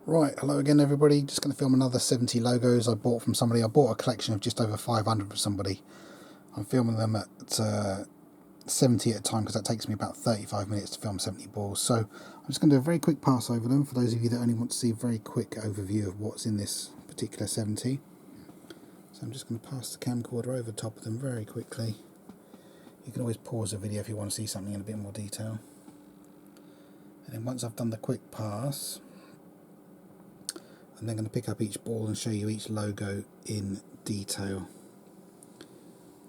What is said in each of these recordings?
Right, hello again everybody. Just going to film another 70 logos I bought from somebody. I bought a collection of just over 500 from somebody. I'm filming them at 70 at a time because that takes me about 35 minutes to film 70 balls. So I'm just going to do a very quick pass over them for those of you that only want to see a very quick overview of what's in this particular 70. So I'm just going to pass the camcorder over the top of them very quickly. You can always pause the video if you want to see something in a bit more detail. And then once I've done the quick pass, I'm then going to pick up each ball and show you each logo in detail.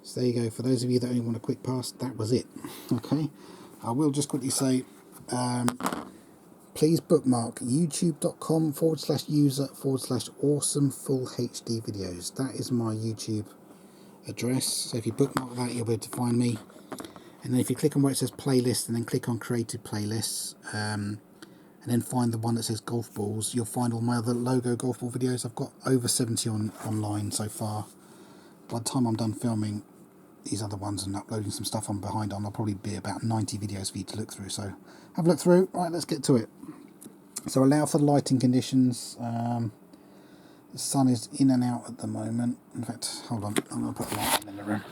So there you go. For those of you that only want a quick pass, that was it. Okay. I will just quickly say, please bookmark youtube.com/user/awesome full HD videos. That is my YouTube address. So if you bookmark that, you'll be able to find me. And then if you click on where it says playlist and then click on created playlists, and then find the one that says golf balls, you'll find all my other logo golf ball videos. I've got over 70 online so far. By the time I'm done filming these other ones and uploading some stuff I'm behind on, I'll probably be about 90 videos for you to look through. So have a look through. Right, let's get to it. So allow for lighting conditions. The sun is in and out at the moment. In fact, hold on, I'm going to put the light in the room.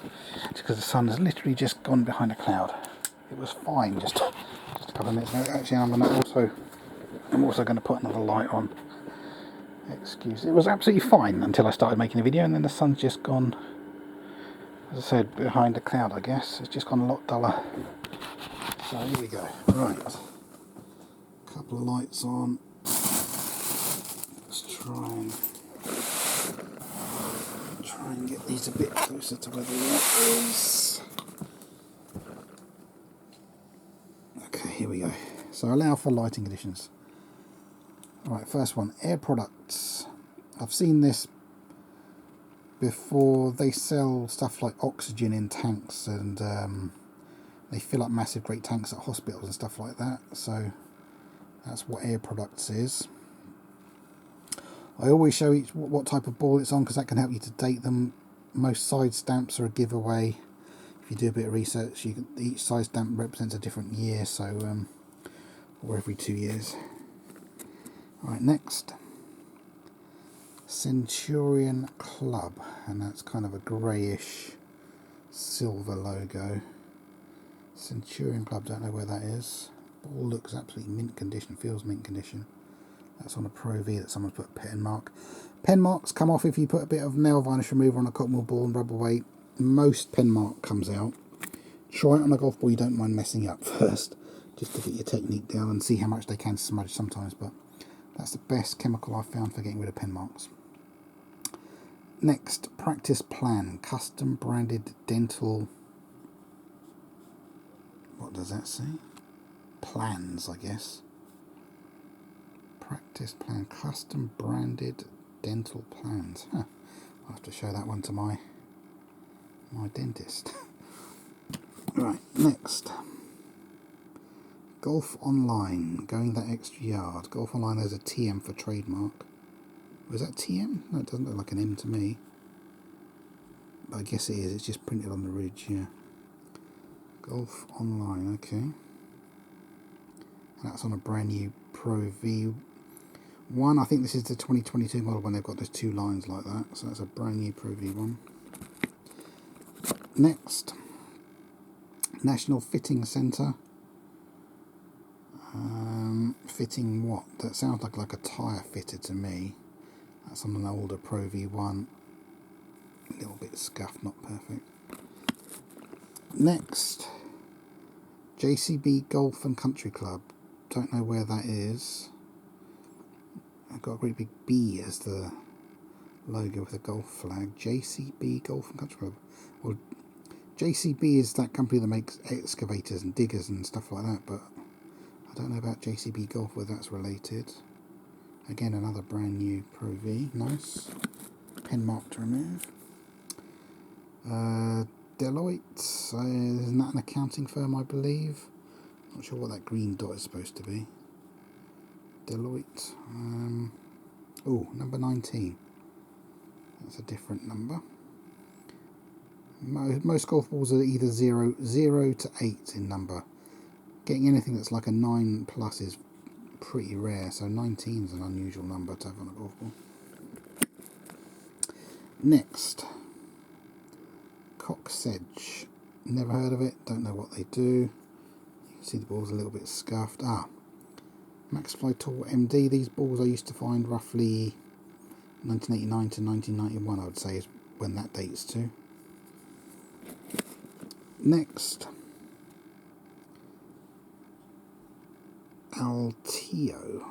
It's because the sun has literally just gone behind a cloud. It was fine just a couple of minutes ago. Actually, I'm also going to put another light on. Excuse. It was absolutely fine until I started making a video, and then the sun's just gone, as I said, behind a cloud, I guess. It's just gone a lot duller. So here we go. Right. Couple of lights on. Let's try and get these a bit closer to where the light is. Okay, here we go. So allow for lighting conditions. Right, first one, air products. I've seen this before. They sell stuff like oxygen in tanks, and they fill up massive great tanks at hospitals and stuff like that. So that's what air products is. I always show what type of ball it's on because that can help you to date them. Most side stamps are a giveaway. If you do a bit of research, each side stamp represents a different year, so or every 2 years. Right, next, Centurion Club, and that's kind of a greyish silver logo. Centurion Club, don't know where that is. Ball looks absolutely mint condition, feels mint condition. That's on a Pro V that someone's put a pen mark. Pen marks come off if you put a bit of nail varnish remover on a cotton wool ball and rub away. Most pen mark comes out. Try it on a golf ball you don't mind messing up first, just to get your technique down and see how much they can smudge sometimes, but that's the best chemical I've found for getting rid of pen marks. Next, practice plan, custom branded dental. What does that say? Plans, I guess. Practice plan, custom branded dental plans. Huh. I'll have to show that one to my dentist. Right, next. Golf Online, going that extra yard. Golf Online, there's a TM for trademark. Was that TM? No, it doesn't look like an M to me. But I guess it is, it's just printed on the ridge, yeah. Golf Online, okay. And that's on a brand new Pro V1. I think this is the 2022 model when they've got those two lines like that. So that's a brand new Pro V1. Next, National Fitting Centre. Fitting what? That sounds like a tyre fitter to me. That's on an older Pro V1. A little bit scuffed, not perfect. Next, JCB Golf and Country Club. Don't know where that is. I've got a great big B as the logo with a golf flag. JCB Golf and Country Club. Well, JCB is that company that makes excavators and diggers and stuff like that, but I don't know about JCB Golf, whether that's related. Again, another brand new Pro V. Nice. Pen mark to remove. Deloitte. Isn't that an accounting firm, I believe? Not sure what that green dot is supposed to be. Deloitte. Oh, number 19. That's a different number. Most golf balls are either 0 to 8 in number. Getting anything that's like a 9+ is pretty rare, so 19 is an unusual number to have on a golf ball. Next, cock sedge. Never heard of it, don't know what they do. You can see the ball's a little bit scuffed. Maxfly Tour MD. These balls I used to find roughly 1989 to 1991, I would say, is when that dates to. Next, Altio.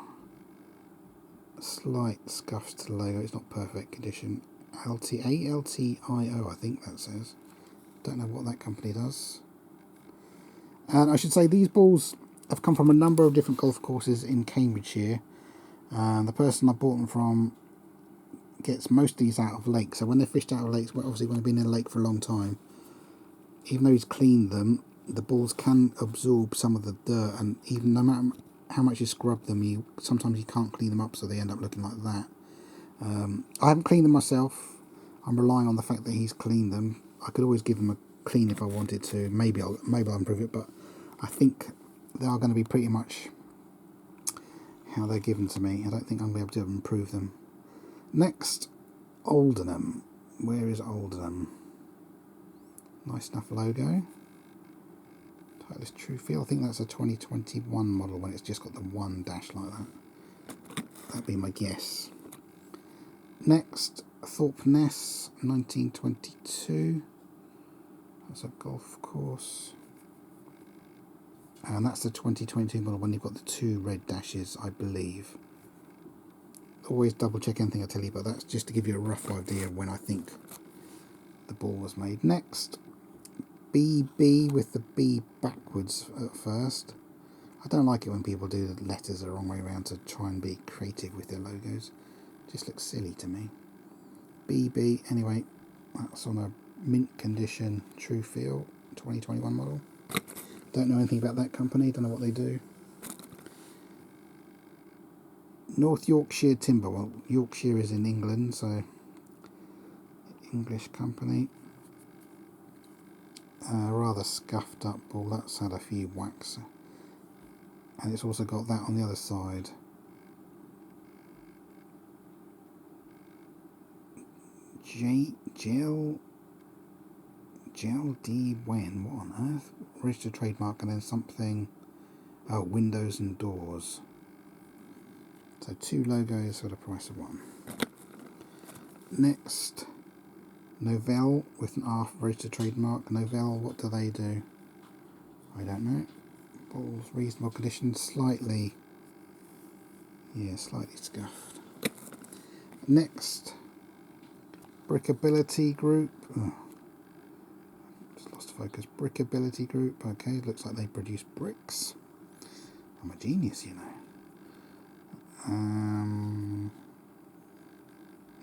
Slight scuffs to the logo, it's not perfect condition. ALTIO, I think that says. Don't know what that company does. And I should say these balls have come from a number of different golf courses in Cambridgeshire. And the person I bought them from gets most of these out of lakes. So when they're fished out of lakes, well, obviously when they've been in a lake for a long time, even though he's cleaned them, the balls can absorb some of the dirt, and even no matter how much you scrub them, sometimes you can't clean them up, so they end up looking like that. I haven't cleaned them myself. I'm relying on the fact that he's cleaned them. I could always give them a clean if I wanted to. Maybe I'll improve it, but I think they are going to be pretty much how they're given to me. I don't think I'm going to be able to improve them. Next, Aldenham. Where is Aldenham? Nice enough logo. Titleist True Feel. I think that's a 2021 model when it's just got the one dash like that. That'd be my guess. Next, Thorpe Ness, 1922. That's a golf course. And that's the 2022 model when you've got the two red dashes, I believe. Always double check anything I tell you, but that's just to give you a rough idea of when I think the ball was made. Next, BB with the B backwards at first. I don't like it when people do the letters the wrong way around to try and be creative with their logos. Just looks silly to me. BB, anyway, that's on a mint condition True Feel 2021 model. Don't know anything about that company, don't know what they do. North Yorkshire Timber. Well, Yorkshire is in England, so English company. Rather scuffed up ball, that's had a few whacks. And it's also got that on the other side. Gel D Wen, what on earth? Registered trademark, and then something. Oh, windows and doors. So two logos for the price of one. Next, Novell with an R registered trademark. Novell, what do they do? I don't know. Balls, reasonable condition, slightly scuffed. Next, Brickability Group. Oh, just lost focus. Brickability Group. Okay, looks like they produce bricks. I'm a genius, you know.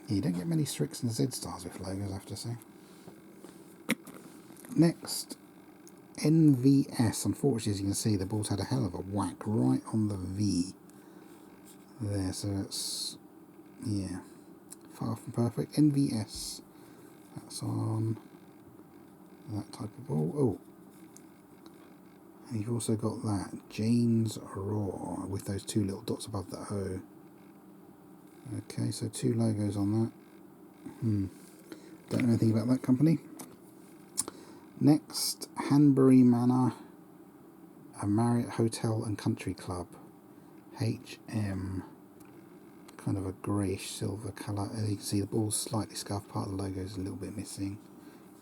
Yeah, you don't get many Strix and Z stars with logos, I have to say. Next, NVS. Unfortunately, as you can see, the ball's had a hell of a whack right on the V there, so it's, yeah, far from perfect. NVS. That's on that type of ball. Oh, and you've also got that Jane's Raw with those two little dots above the O. Okay, so two logos on that. Don't know anything about that company. Next, Hanbury Manor, a Marriott Hotel and Country Club. HM. Kind of a greyish silver colour. As you can see, the ball's slightly scuffed. Part of the logo is a little bit missing.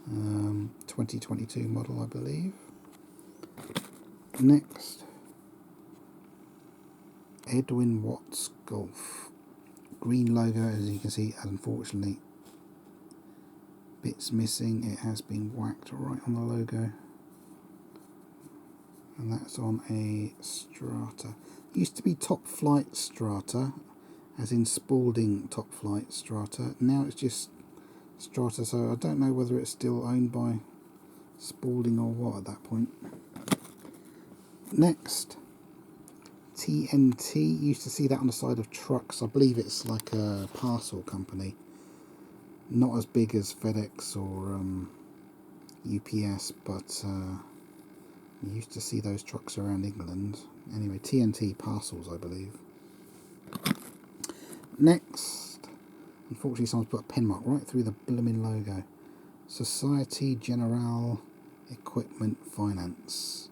2022 model, I believe. Next, Edwin Watts Golf. Green logo, as you can see, unfortunately, bits missing. It has been whacked right on the logo. And that's on a Strata. Used to be Top Flight Strata, as in Spalding Top Flight Strata. Now it's just Strata, so I don't know whether it's still owned by Spalding or what at that point. Next, TNT. Used to see that on the side of trucks. I believe it's like a parcel company. Not as big as FedEx or UPS, but you used to see those trucks around England. Anyway, TNT Parcels, I believe. Next, unfortunately someone's put a pen mark right through the blooming logo. Société Générale Equipment Finance.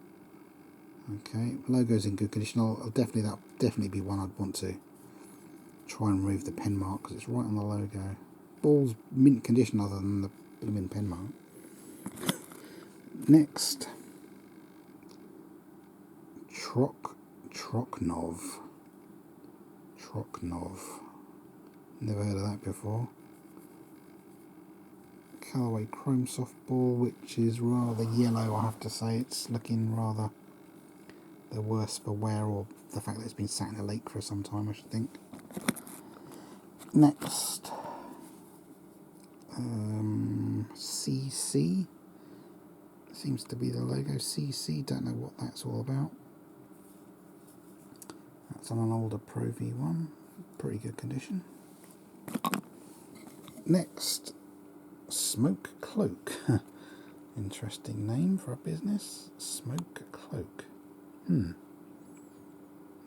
Okay, logo's in good condition. That'll definitely be one I'd want to try and remove the pen mark because it's right on the logo. Ball's mint condition other than the blooming pen mark. Next, Troknov. Never heard of that before. Callaway chrome softball, which is rather yellow, I have to say. It's looking rather the worse for wear, or the fact that it's been sat in a lake for some time, I should think. Next, CC seems to be the logo. CC, don't know what that's all about. That's on an older Pro V1, pretty good condition. Next, Smoke Cloak. Interesting name for a business. Smoke Cloak.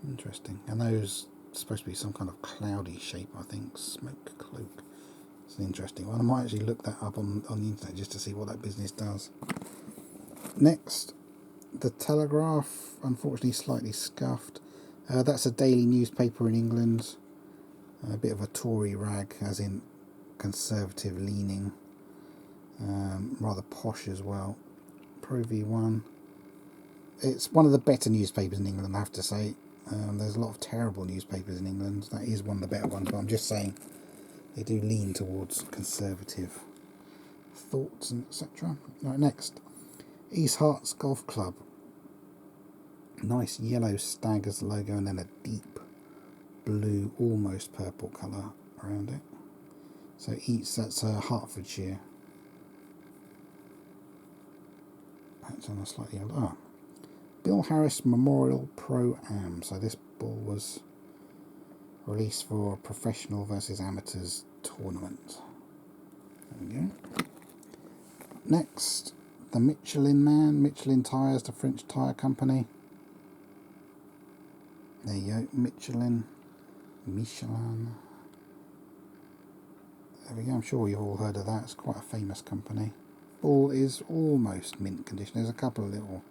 Interesting. And those supposed to be some kind of cloudy shape, I think. Smoke Cloak. It's an interesting one. I might actually look that up on the internet just to see what that business does. Next, The Telegraph. Unfortunately slightly scuffed. That's a daily newspaper in England. A bit of a Tory rag, as in conservative leaning. Rather posh as well. Pro V1. It's one of the better newspapers in England, I have to say. There's a lot of terrible newspapers in England. That is one of the better ones, but I'm just saying they do lean towards conservative thoughts and etc. Right, next, East Hertz Golf Club. Nice yellow stag as the logo, and then a deep blue, almost purple colour around it. So that's Hertfordshire. That's on a slightly older. Bill Harris Memorial Pro-Am. So this ball was released for a professional versus amateurs tournament. There we go. Next, the Michelin Man. Michelin Tyres, the French tyre company. There you go, Michelin. There we go, I'm sure you've all heard of that. It's quite a famous company. Ball is almost mint condition. There's a couple of little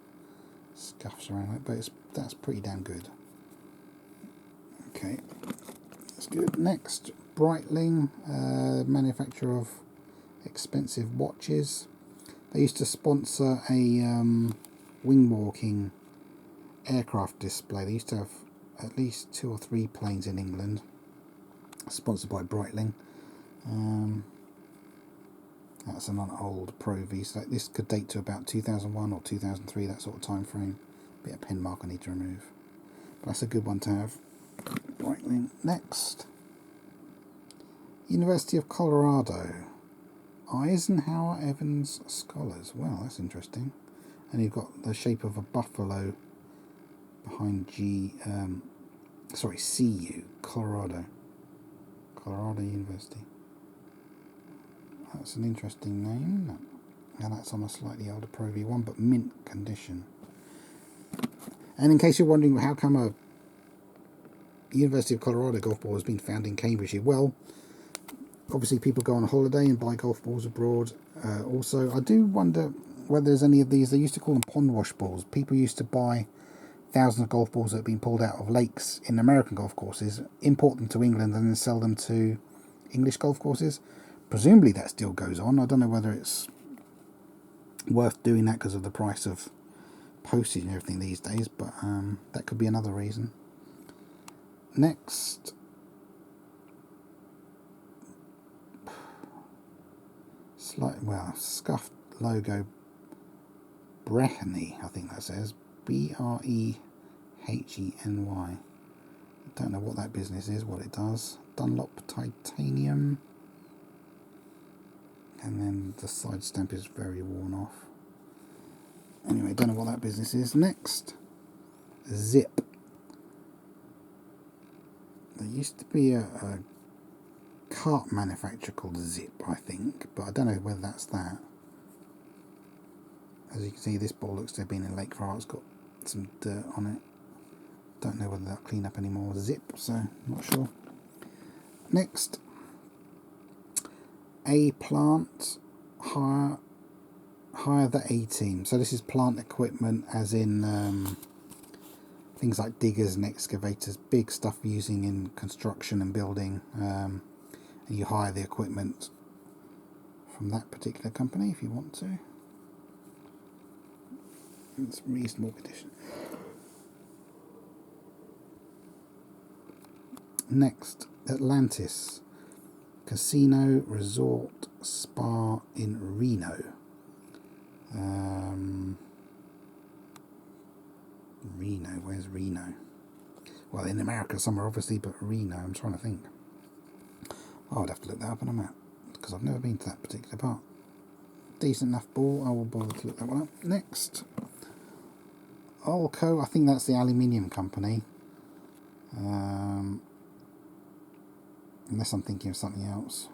scuffs around it, but that's pretty damn good. Okay, that's good. Next, Breitling, manufacturer of expensive watches. They used to sponsor a wing walking aircraft display. They used to have at least 2 or 3 planes in England, sponsored by Breitling. That's an old Pro V, so this could date to about 2001 or 2003, that sort of time frame. Bit of pen mark I need to remove, but that's a good one to have. Breitling. Next, University of Colorado, Eisenhower Evans Scholars. Well, that's interesting. And you've got the shape of a buffalo behind CU, Colorado University. That's an interesting name. And that's on a slightly older Pro V1, but mint condition. And in case you're wondering how come a University of Colorado golf ball has been found in Cambridgeshire, well, obviously people go on holiday and buy golf balls abroad. Also, I do wonder whether there's any of these. They used to call them pond wash balls. People used to buy thousands of golf balls that have been pulled out of lakes in American golf courses, import them to England, and then sell them to English golf courses. Presumably that still goes on. I don't know whether it's worth doing that because of the price of postage and everything these days, but that could be another reason. Next, scuffed logo, Breheny, I think that says, Breheny. Don't know what that business is, what it does. Dunlop Titanium. And then the side stamp is very worn off. Anyway, don't know what that business is. Next, Zip. There used to be a cart manufacturer called Zip, I think, but I don't know whether that's that. As you can see, this ball looks to have been in lake for a while. It's got some dirt on it. Don't know whether that'll clean up anymore. Zip, so I'm not sure. Next, a plant hire the A-team. So this is plant equipment, as in things like diggers and excavators, big stuff using in construction and building, and you hire the equipment from that particular company if you want to. It's reasonable condition. Next, Atlantis Casino Resort Spa in Reno. Reno, where's Reno? Well, in America somewhere obviously, but Reno, I'm trying to think. Oh, I'd have to look that up on a map, because I've never been to that particular part. Decent enough ball, I will bother to look that one up. Next, Olco, I think that's the aluminium company. Unless I'm thinking of something else.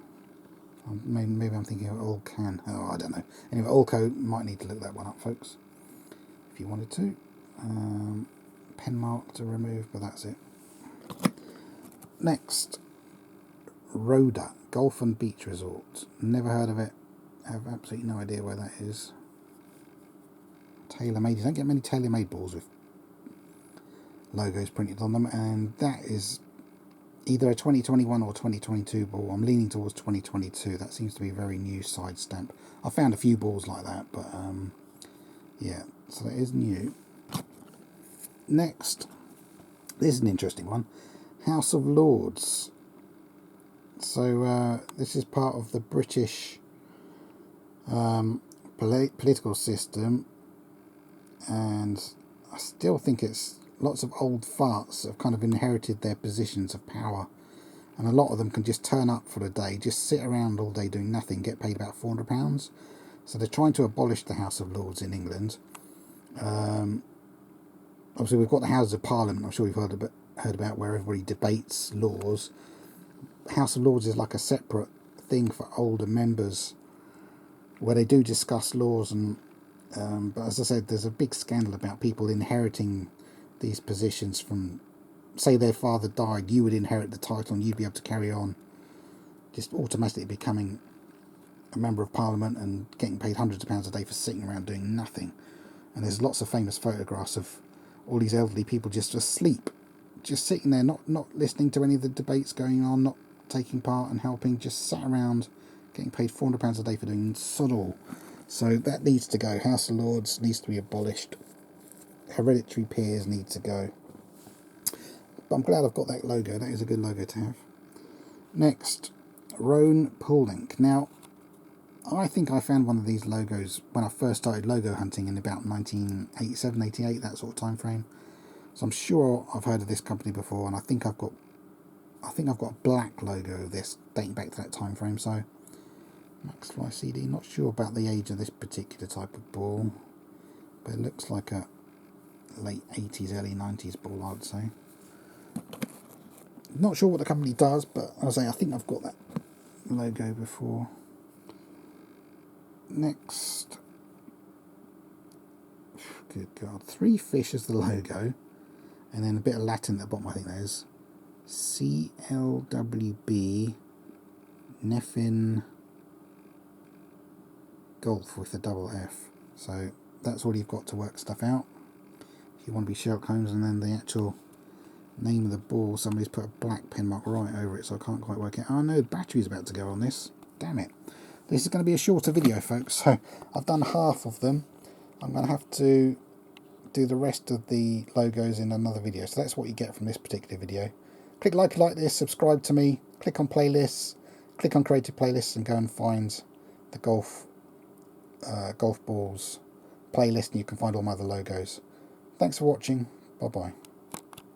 Maybe I'm thinking of Olcan. Oh, I don't know. Anyway, Olco, might need to look that one up, folks, if you wanted to. Pen mark to remove, but that's it. Next, Rhoda Golf and Beach Resort. Never heard of it. I have absolutely no idea where that is. Tailor-made. You don't get many tailor-made balls with logos printed on them, and that is either a 2021 or 2022 ball. I'm leaning towards 2022. That seems to be a very new side stamp. I found a few balls like that, but yeah, so that is new. Next, this is an interesting one. House of Lords. So this is part of the British political system, and I still think it's lots of old farts have kind of inherited their positions of power, and a lot of them can just turn up for a day, just sit around all day doing nothing, get paid about £400. So they're trying to abolish the House of Lords in England. Obviously we've got the Houses of Parliament, I'm sure you've heard about, where everybody debates laws. House of Lords is like a separate thing for older members, where they do discuss laws, and but as I said, there's a big scandal about people inheriting these positions from, say their father died, you would inherit the title and you'd be able to carry on, just automatically becoming a member of Parliament and getting paid hundreds of pounds a day for sitting around doing nothing. And there's lots of famous photographs of all these elderly people just asleep, just sitting there, not listening to any of the debates going on, not taking part and helping, just sat around getting paid £400 a day for doing sod all. So that needs to go. House of Lords needs to be abolished. Hereditary peers need to go. But I'm glad I've got that logo. That is a good logo to have. Next, Roan Poollink. Now, I think I found one of these logos when I first started logo hunting in about 1987, 88, that sort of time frame. So I'm sure I've heard of this company before, and I think I've got a black logo of this dating back to that time frame. So Maxfly CD. Not sure about the age of this particular type of ball, but it looks like a late 80s, early 90s ball, I would say. Not sure what the company does, but I think I've got that logo before. Next, good God, 3 fish as the logo, and then a bit of Latin at the bottom. I think there's CLWB Neffin Golf with a double F. So that's all you've got to work stuff out. If you want to be Sherlock Holmes, and then the actual name of the ball, somebody's put a black pen mark right over it, so I can't quite work it. Oh no, the battery's about to go on this. Damn it. This is going to be a shorter video, folks, so I've done half of them. I'm going to have to do the rest of the logos in another video, so that's what you get from this particular video. Click like if you like this, subscribe to me, click on playlists, click on creative playlists, and go and find the golf balls playlist, and you can find all my other logos. Thanks for watching. Bye bye.